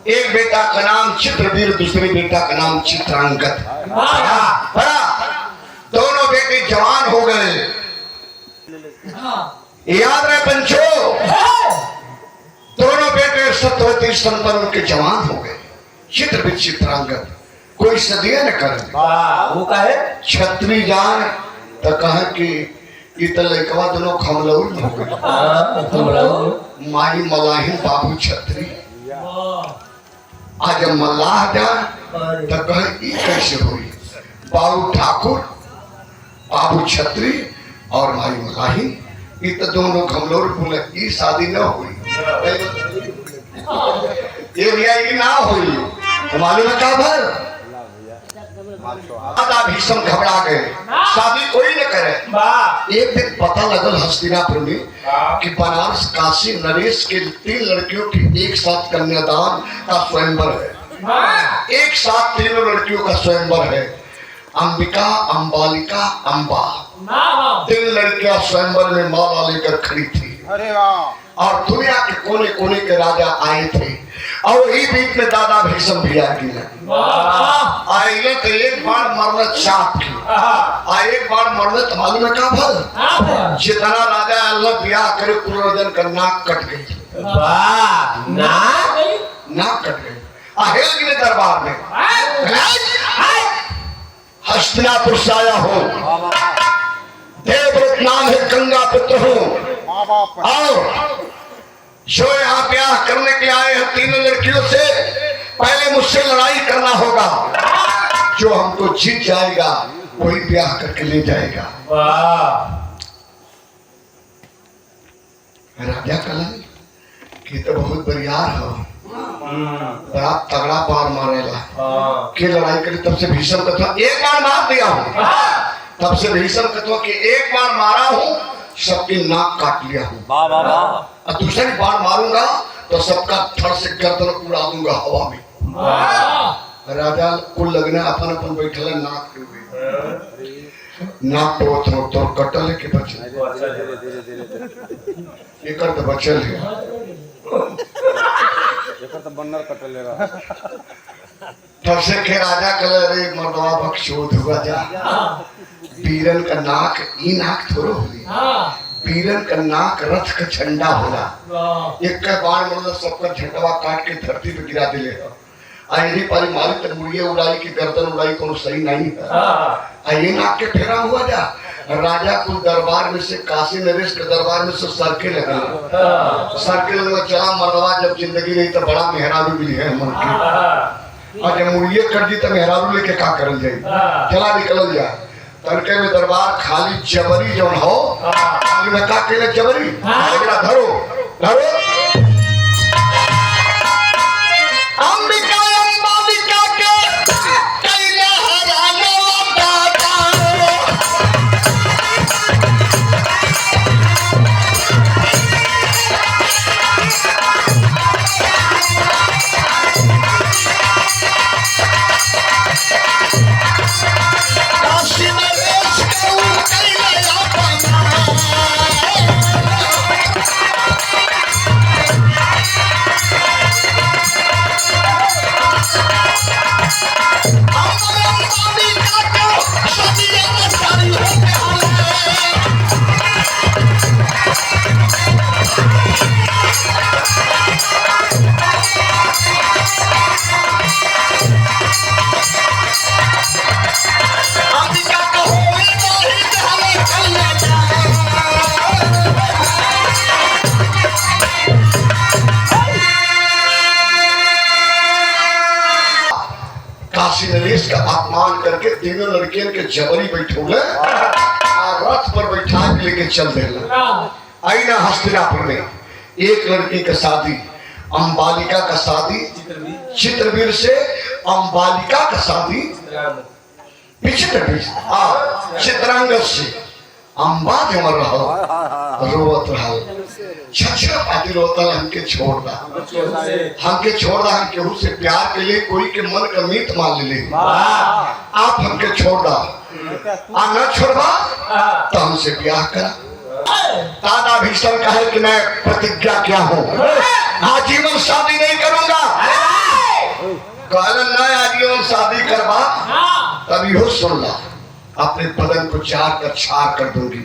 S1: एक बेटा का नाम चित्रवीर, दूसरे बेटा का नाम चित्रांगद। दोनों बेटे जवान हो गए। याद रहे पंचो, दोनों बेटे सत्यवती संतानों के जवान हो गए। चित्रवीर चित्रांगद कोई सदिया न कर
S2: वो का है
S1: छत्री जान तो कहा कि लड़कवा दोनों खमलौर में हो गए। माई मलाही बाबू छत्री, आज मल्लाह जान तो कहे कैसे हुई। बाबू ठाकुर, बाबू छत्री और माई मलाही, ये तो दोनों खमलौर बोले ये शादी न हुई। ये भैया ये ना हुई तो मालूम है क्या भर दादा भीषम घबरा गए, शादी कोई न करे। एक दिन पता लगल हस्तिनापुर में कि बनारस काशी नरेश के 3 लड़कियों की एक साथ कन्यादान का स्वयंवर है। एक साथ 3 लड़कियों का स्वयंवर है। अंबिका, अंबालिका, अंबा, 3 लड़कियां स्वयंवर में माला लेकर खड़ी थी।
S3: अरे वाह।
S1: और दुनिया के कोने कोने के राजा आए थे। और इसी बीच में दादा भीषम भी आ गया। आए तो एक बार मरना चाप की, एक बार मरना तो मालूम है क्या फल। जितना राजा अल्लाह ब्याह करे कुलरदन का नाक कट गई। नाक कट गई। अहेल के दरबार में हस्तिनापुर से आया हो, देवव्रत नाम है, गंगा पुत्र हूँ। और जो यहाँ ब्याह करने के आए हैं 3 लड़कियों से, पहले मुझसे लड़ाई करना होगा। जो हमको जीत जाएगा वही ब्याह करके ले जाएगा। राजा कलन की तो बहुत बरियार हो, बड़ा तगड़ा बार मारेला के लड़ाई करे। तब से भीषम कथवा एक बार मार दिया हूँ, तब से भीषम कथवा कि एक बार मारा हूँ सबकी नाक काट लिया हूँ। और दूसरी बार मारूंगा तो सबका थर से गर्दन उड़ा दूंगा हवा में। राजा कुल लगने अपन अपन बैठल नाक नाक तो कटल के बचल एक तो बचल है
S3: तो बन्नर कटल रहा।
S1: तब से के राजा कल रे मर्दवा बख्शोद हुआ जा। पीरन का नाक ई नाक थोड़ो होली, पीरन का नाक रथ का झंडा होला। एक का बाण मतलब सबका झंडा काट के धरती पे गिरा दिले। आयरी पारी मारी तो मुड़िए उड़ाई की गर्दन उड़ाई कोनो सही नहीं है। ये नाक के फेरा हुआ जा। राजा कुल दरबार में से काशी नरेश के दरबार में से सरके लगे। सरके लगे चला मरवा जब जिंदगी रही तो बड़ा मेहराबी मिली है मन की। और जब मुड़िए कर दी तो मेहराबी लेके का करल जाए, चला निकल जा। तड़के में दरबार खाली जबरी जो हो, में का कहले जबरी धरो धरो। अंबिका अंबालिका के कैले हराने दादा। काशी नरेश को कैले अपना। काशी नरेश का अपमान करके 3 लड़कियों के जबरी बैठोले और रथ पर बैठा के लेके चल देला। आई ना हस्तिनापुर में एक लड़की का शादी, अंबालिका का शादी चित्रवीर से, अंबालिका का शादी चित्रांगद से। अंबा जमर रहा रोवत रहा छछा पाती रोतल हमके छोड़ दा, हमके छोड़ दा। हम केहू से प्यार के लिए कोई के मन का मीत मान ले आप हमके छोड़ दा। आ न छोड़बा तो हमसे ब्याह करा। दादा भीष्म कहे कि मैं प्रतिज्ञा क्या हूँ, आजीवन शादी नहीं करूंगा। कहलन मैं आजीवन शादी करवा, तब यो सुन ला, अपने बदन को चार कर छार कर दूंगी,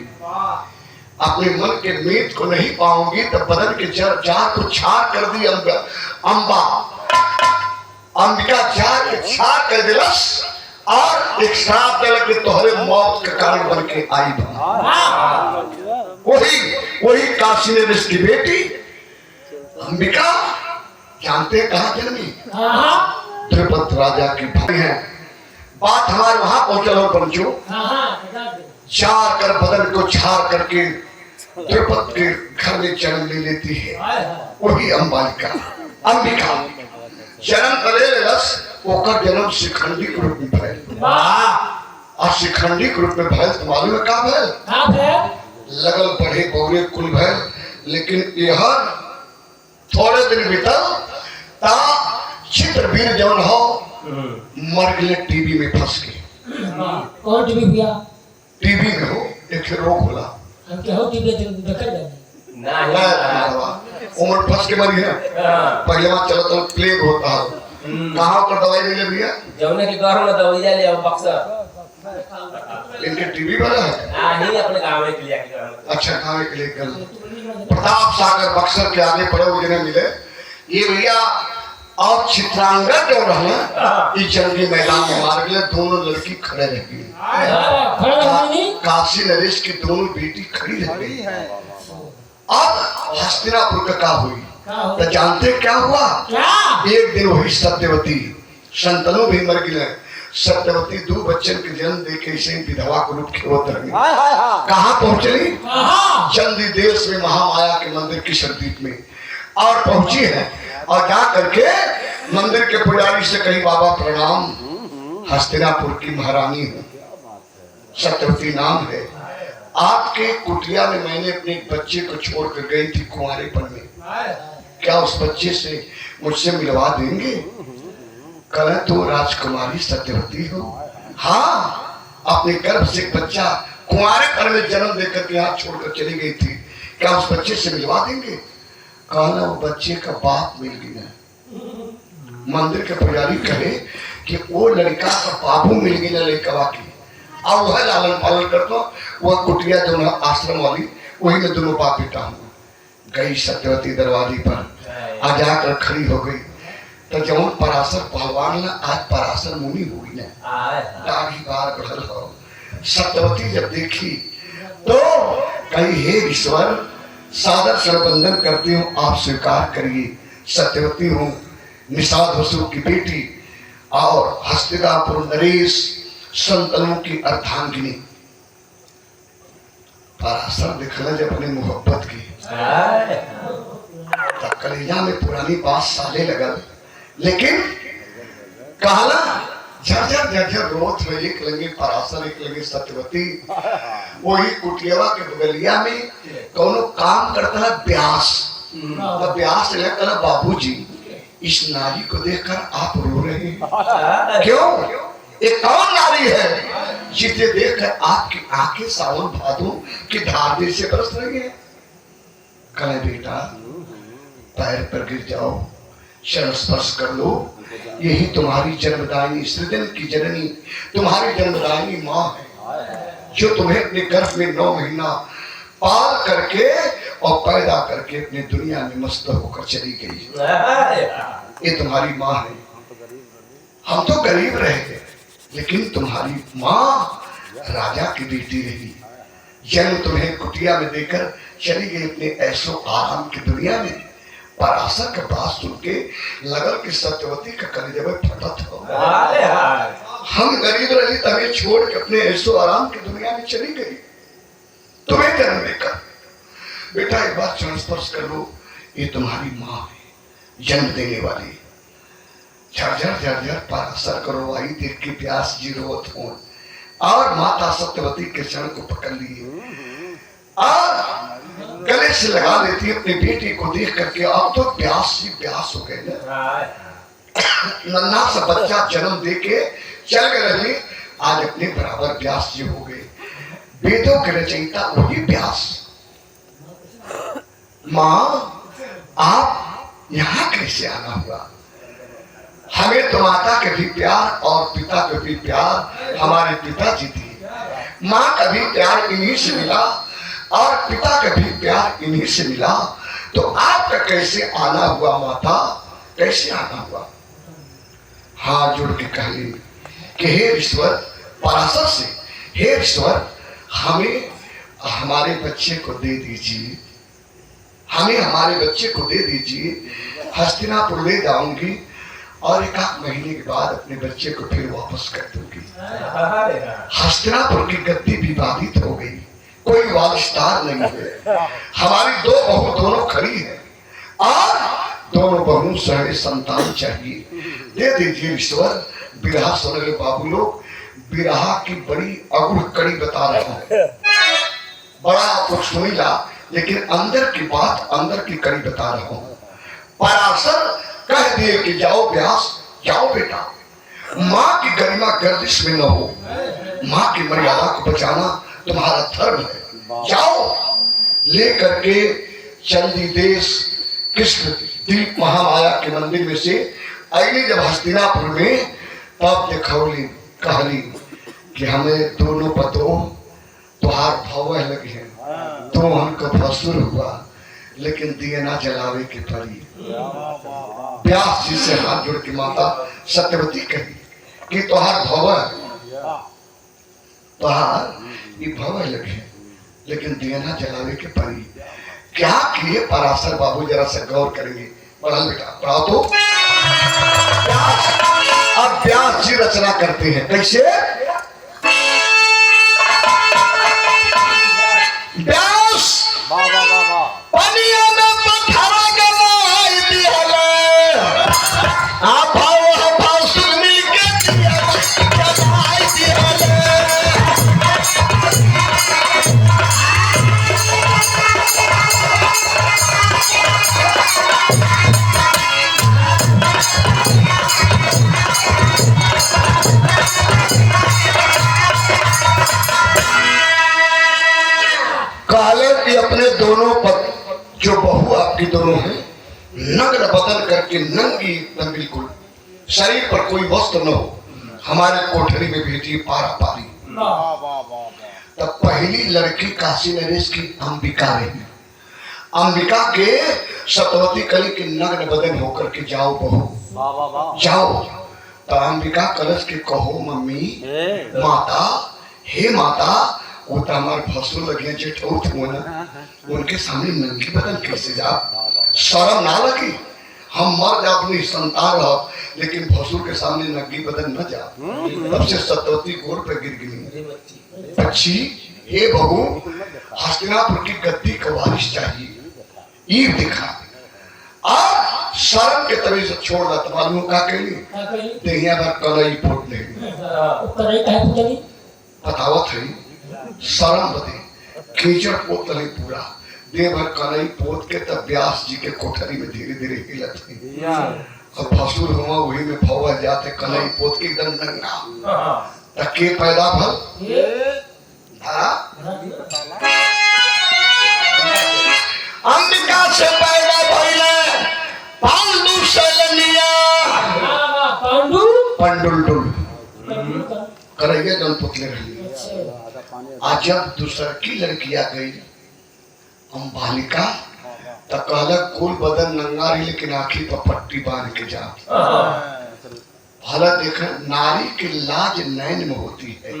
S1: अपने मन के मीत को नहीं पाऊंगी, तब बदन के चार को छार कर दी अंबिका चार के छार कर दिलस, और एक श्राप दिलक कि तोहरे मौत का कारण बन के आई बा। वही काशी नरेश की बेटी अंबिका, जानते हैं कहाँ जन्मी? द्रुपद राजा की भाई है। बात हमारे वहां पहुंचल हो पंचो, चार कर बदन को छार करके द्रुपद के घर में जन्म ले लेती है। वही अंबिका जन्म करे रस, ओकर जन्म शिखंडी के रूप में भयल। और शिखंडी के रूप में भयल तो मालूम है का भयल? लगल बढ़े बौरे कुल भयल। लेकिन यह थोड़े दिन बीतल ता चित्रवीर जौन हो मर गए, टीबी में फंस गए।
S2: कौन टीबी भैया?
S1: टीबी में हो एक रोग होला,
S2: हम क्या हो टीबी देखल जाए
S1: उम्र फंस के मरी है। पहले वहां चलो तो प्लेग होता है, कहाँ पर दवाई मिले भैया?
S4: जमुना की गौर में दवाई ले आओ बक्सर।
S1: इनके टीबी वाला है?
S4: नहीं, अपने गाँव में के लिए।
S1: अच्छा, गाँव के लिए कल प्रताप सागर बक्सर के आगे पड़े हुए जिन्हें मिले ये भैया। और चित्रांगद जो रहा इस जंगी मैदान में मार गए, दोनों लड़की खड़े रह गई। काशी नरेश की दोनों बेटी खड़ी रह गई। अब हस्तिनापुर का क्या हुई तो जानते क्या हुआ? एक दिन वही सत्यवती, संतनु भी मर गए। सत्यवती दो बच्चन के जन्म देके इसे विधवा को रूप खेवत रही। कहाँ पहुंचली? चंदी देश में महामाया के मंदिर की शरदीप में और पहुंची है। और जा करके मंदिर के पुजारी से कही बाबा प्रणाम, हस्तिनापुर की महारानी हूँ, सत्यवती नाम है। आपके कुटिया में मैंने अपने बच्चे को छोड़कर गई थी कुंवारेपन में, क्या उस बच्चे से मुझसे मिलवा देंगे? कल तो राजकुमारी सत्यवती हो? हाँ, अपने गर्भ से बच्चा कुंवारेपन में जन्म देकर के यहाँ छोड़कर चली गई थी, क्या उस बच्चे से मिलवा देंगे? कहना वो बच्चे का बाप मिल गया। मंदिर के पुजारी कहे कि वो लड़का का बाबू मिल गया लड़का की, और वह लालन पालन करता, वह कुटिया जो आश्रम वाली वही में दोनों बाप बेटा हूँ। गई सत्यवती दरवाजे पर, आ जाकर खड़ी हो गई तो जब पराशर पहलवान ना आज पराशर मुनि हुई ना, दाढ़ी बार बढ़ल हो। सत्यवती जब देखी तो कही हे ईश्वर, सादर सरबंधन करती हूँ, आप स्वीकार करिए, सत्यवती हूँ निषाद वसु की बेटी और हस्तिनापुर नरेश संतनों की अर्धांगिनी। पराशर दिखला जब अपने मोहब्बत की तब कलेजा में पुरानी बात साले लगल, लेकिन कहला झरझर रोत में एक लगे पराशर, एक लगे सत्यवती। वही कुटियावा के बगलिया में कौनो काम करता है व्यास, तो व्यास ने कहा बाबूजी इस नारी को देखकर आप रो रहे हैं क्यों? एक कौन नारी है जिसे देखकर आपकी आंखें सावन भादों की धार से बरस रही है? कहे बेटा पैर पर गिर जाओ, शरण स्पर्श कर लो, यही तुम्हारी जन्मदायिनी सृजन की जननी, तुम्हारी जन्मदायिनी माँ है जो तुम्हें अपने गर्भ में 9 महीना पाल करके और पैदा करके अपनी दुनिया में मस्त होकर चली गई। ये तुम्हारी माँ है। हम तो गरीब रहे थे, लेकिन तुम्हारी माँ राजा की बेटी रही, जन्म तुम्हें कुटिया में देकर चली गई अपने ऐसो आराम की दुनिया में। पराशर का बात सुन के लगल कि सत्यवती का कलेजा में फटत हो। हम गरीब रही तभी छोड़ के अपने ऐसो आराम की दुनिया में चली गई, तुम्हें जन्म देकर। बेटा एक बार चरण स्पर्श कर लो, ये तुम्हारी माँ है जन्म देने वाली। झरझर झरझर पराशर करो आई देख के प्यास जी रोत हो, और माता सत्यवती के चरण को पकड़ लिए और गले से लगा लेती है अपनी बेटी को देख करके। अब तो प्यास ही प्यास हो गए ना, नन्हा सा बच्चा जन्म दे के चल गए रहे, आज अपने बराबर प्यास जी हो गए। वेदों के रचयिता वही प्यास, माँ आप यहाँ कैसे आना हुआ? हमें तो माता के भी प्यार और पिता के भी प्यार हमारे पिताजी दिए। माँ का भी प्यार इन्हीं से मिला और पिता का भी प्यार इन्हीं से मिला, तो आपका कैसे आना हुआ माता, कैसे आना हुआ? हाथ जोड़ के कह ली कि हे ईश्वर, पराशर से, हे ईश्वर हमें हमारे बच्चे को दे दीजिए, हमें हमारे बच्चे को दे दीजिए। हस्तिनापुर ले जाऊंगी और एक आध महीने के बाद अपने बच्चे को फिर वापस कर दूंगी। हस्तिनापुर की गद्दी विवादित हो गई, कोई वारिसदार नहीं है। हमारी दो बहू दोनों खड़ी है और दोनों बहू सहे संतान चाहिए। दे दीजिए ईश्वर। बिरहा सुन रहे बाबू लोग, बिरहा की बड़ी अगुड़ कड़ी बता रहा है। बड़ा कुछ सुनीला, लेकिन अंदर की बात, अंदर की कड़ी बता रहा हूँ। पराशर कह दिए कि जाओ व्यास, जाओ बेटा, माँ की गरिमा गर्दिश में न हो, माँ की मर्यादा को बचाना तुम्हारा धर्म है। जाओ। ले करके चंदी देश कृष्ण दीप महामाया के मंदिर में से अगली जब हस्तिनापुर में, तब देखौली कहली कि हमें दोनों पतों तुहार भवह लगे हैं, तो हमको भसुर हुआ, लेकिन दिए ना जलावे के परी। व्यास जी से हाथ जोड़ के माता सत्यवती कही कि तुहार भवह, तुहार ये भवह लगे, लेकिन दिए ना जलावे के परी। क्या किए पराशर बाबू, जरा सा गौर करेंगे। पढ़ा बेटा, पढ़ाओ तो। अब व्यास जी रचना करते हैं कैसे? व्यास पनिया में पत्थरा गवाई दिहले, आप भाव सुन मिल के गवाई दिहले। कहले कि अपने दोनों पति, जो बहू आपकी दोनों हैं, नग्न बदल करके नंगी एकदम बिल्कुल, शरीर पर कोई वस्त्र न हो, हमारे कोठरी में भेजिए पारा पारी। तब पहली लड़की काशी नरेश की अंबिका रही। अंबिका के सतवती कली के नग्न बदन होकर के जाओ बहू, जाओ। तो अंबिका कलश के कहो मम्मी, माता, हे माता, वो तो हमारे भसुर लगे जेठौत हुए ना, उनके सामने नंगी बदन कैसे जा? शर्म ना लगी? हम मर जा अपनी संतान रहो, लेकिन भसुर के सामने नंगी बदन न जा। तब से सतवती गोर पे गिर गई। बच्ची, हे बहू, हस्तिनापुर की गद्दी का वारिस चाहिए। ईर दिखा अब शर्म के तभी से छोड़ दा। मालूम का कहली देहिया भर कलई पोट ले बतावत है। शर्म बदे कीचड़ पोतले पूरा देह भर कलई पोत के तब व्यास जी के कोठरी में धीरे धीरे हिलत है। अब भसुर हुआ वही में भवा जाते कलई पोत के एकदम नंगा तके पैदा भल। अंबिका से पैदा भइले पांडु सैलनिया, पंडुल करैया जन पुतले रही। आज जब दूसर की लड़की आ गई अंबालिका, तो कहला कुल बदन नंगा रही, लेकिन आँखी पर पट्टी बांध के जा। भला देख, नारी की लाज नैन में होती है,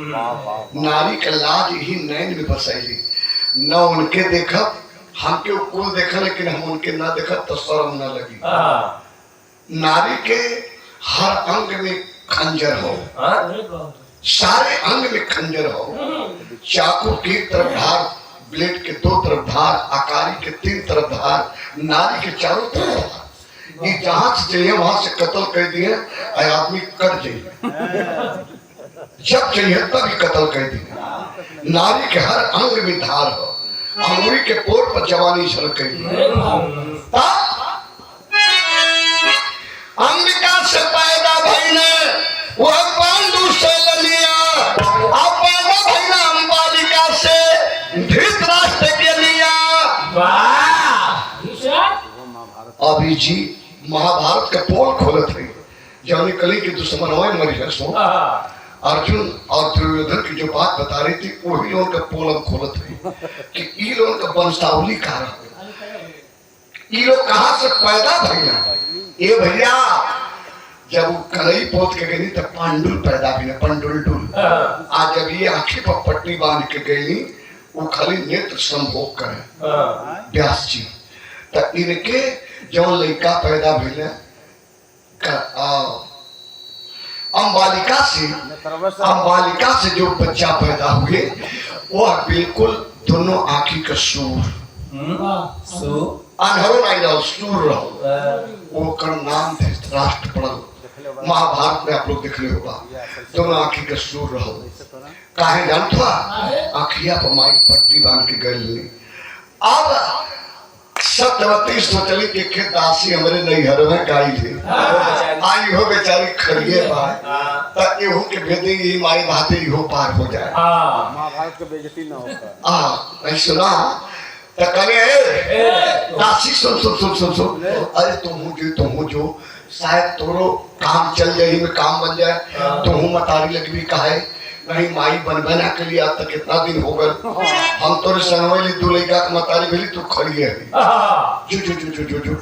S1: नारी का लाज ही नैन में बसैली। न उनके देखब, हमके कुल देखा, लेकिन हम उनके ना देखब तो शर्म न लगी। नारी के हर अंग में खंजर हो, सारे अंग में खंजर हो, चाकू की तरफ धार, ब्लेड के 2 तरफ धार, आकारी के 3 तरफ धार, नारी के चारों तरफ धार। ये जहां से चाहिए वहां से कत्ल कर दिए, आदमी कट जाइए, जब चाहिए तभी कत्ल कर दिए। नारी के हर अंग में धार हो, अंगुरी के पोर पर जवानी झलक गई। अंबिका से पैदा भइले वह पांडु सैलनिया, अब पैदा भइले अंबालिका से धृतराष्ट्र के लिया। बाबूजी जी महाभारत का पोल खोलत है जौनी कली के दुश्मन मरी है सो अर्जुन और दुर्योधन की जो बात बता रही थी वही लोग का पोल हम खोलत है कि ई लोग का वंशावली कहा रहा ई लोग कहाँ से पैदा भैया ये भैया जब वो कलई पोत के गई तब पांडुल पैदा भी ना पंडुल आज जब ये आंखें पर पट्टी बांध के गई वो खाली नेत्र संभोग करे व्यास जी तो इनके जो लड़का पैदा भेले अम्बालिका से जो बच्चा पैदा हुए वह बिल्कुल दोनों आंखी का सूर अनहरो नहीं रहो सूर रहो वो कर नाम धृतराष्ट्र पड़ल महाभारत में आप लोग देख रहे होगा दोनों आंखी का सूर रहो काहे जानता आंखिया पर माई पट्टी बांध के गए अब सत्यवती सोचली के खेत दासी हमारे नैहर में गाई थे आई हो बेचारी खड़िए बाय त एहू के भेदी ही माई बातें इहो पार हो जाए
S3: महाभारत के बेइज्जती ना होता
S1: नहीं सुना त कने दासी सुन अरे तुम जो शायद तोरो काम चल जाए में काम बन जाए तुम मतारी लगवी काहे नहीं माई बन बना के लिए आज तक कितना दिन हो गए हम तोरे संगवली दू लड़का के मतारी भेली तू खड़ी है जो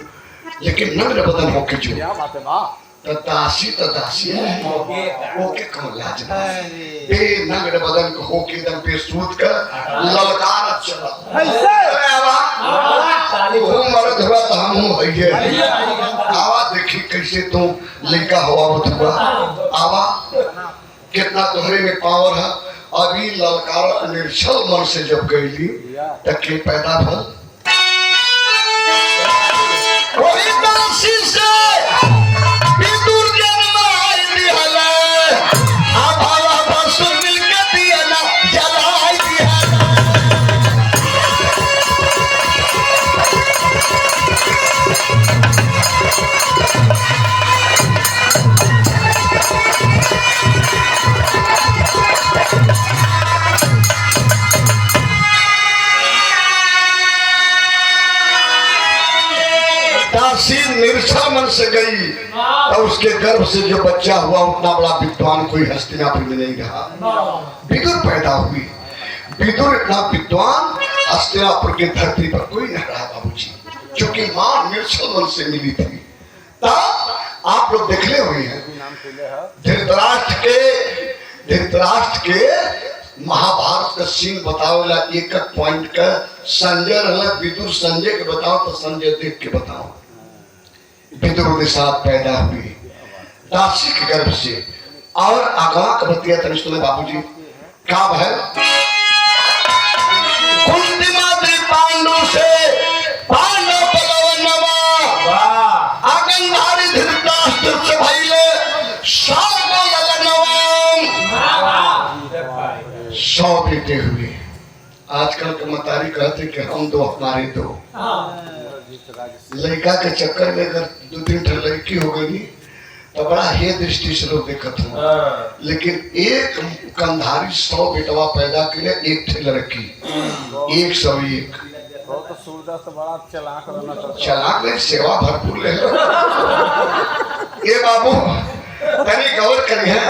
S1: लेकिन नग्न बदन होके जो
S3: क्या बात है मां
S1: दासी है ओके कम लाज बे नग्न बदन को होके एकदम पे सूत कर ललकार चला
S3: ऐसे
S1: अरे आवा वो मर्द हुआ तो हम हूं भैया आवा देखी कैसे तू लड़का हुआ बतुआ आवा कितना तुम्हारे में पावर है अभी ललकार निर्छल मन से जब गईली तब के पैदा भल वही दासी से विदुर जन्म आई दिहला आभावा बसुर मिलके दिहला जलाई दिहला दासी निर्छल मन से गई तो उसके गर्भ से जो बच्चा हुआ उतना बड़ा विद्वान कोई हस्तिनापुर में नहीं रहा विदुर पैदा हुई विदुर इतना विद्वान हस्तिनापुर की धरती पर कोई नहीं रहा बाबूजी क्योंकि मां निर्छल मन से मिली थी तब आप लोग देखले हुए हैं धृतराष्ट्र के महाभारत का सीन बताओला एक पॉइंट का संजय रहला विदुर संजय के बताओ तो संजय देख के बताओ विदुर के साथ पैदा हुई दासी के गर्भ से और आगा का बतिया तनिष्ठ में बाबूजी क्या है कुंती माद्री पांडु से पांडव बलवनवा आगंधारी धृतराष्ट्र से भइले शाम लगनवा 100 बेटे हुए आजकल के मतारी कहते कि हम दो हमारे दो लड़का के चक्कर में अगर 2-3 लड़की हो गई तो बड़ा हे दृष्टि से लोग देखत हो लेकिन एक कंधारी 100 बेटवा पैदा के लिए एक थे लड़की 101
S3: तो सूरदास तो बड़ा चालाक रहना चाहता
S1: चालाक नहीं सेवा भरपूर ले ये बाबू तनी गौर करी है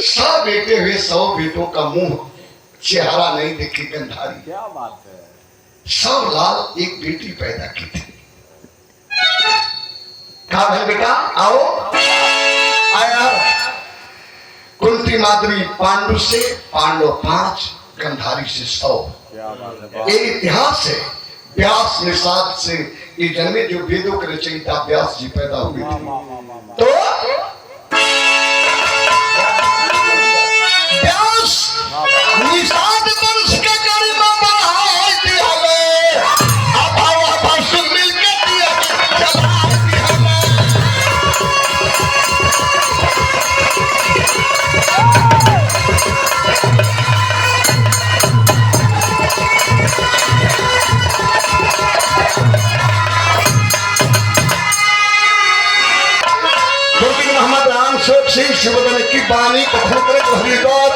S1: 100 बेटे हुए 100 बेटों का मुंह चेहरा नहीं देखी गंधारी
S3: क्या बात है
S1: 100 लाल एक बेटी पैदा की थी कहा है बेटा आओ आया कुंती माद्री पांडु से पांडव 5 गंधारी से 100
S3: क्या बात है
S1: ये इतिहास है व्यास निषाद से ये जन्मे जो वेदों के रचयिता व्यास जी पैदा हुए थे तो व्यास निषाद वंश के गरिमा बढ़ाई दिहले अभावा परसु मिलके दिया जलाई दिहले मोहम्मद राम शेख सिंह शिवदन की बानी कथन करे हरिद्वार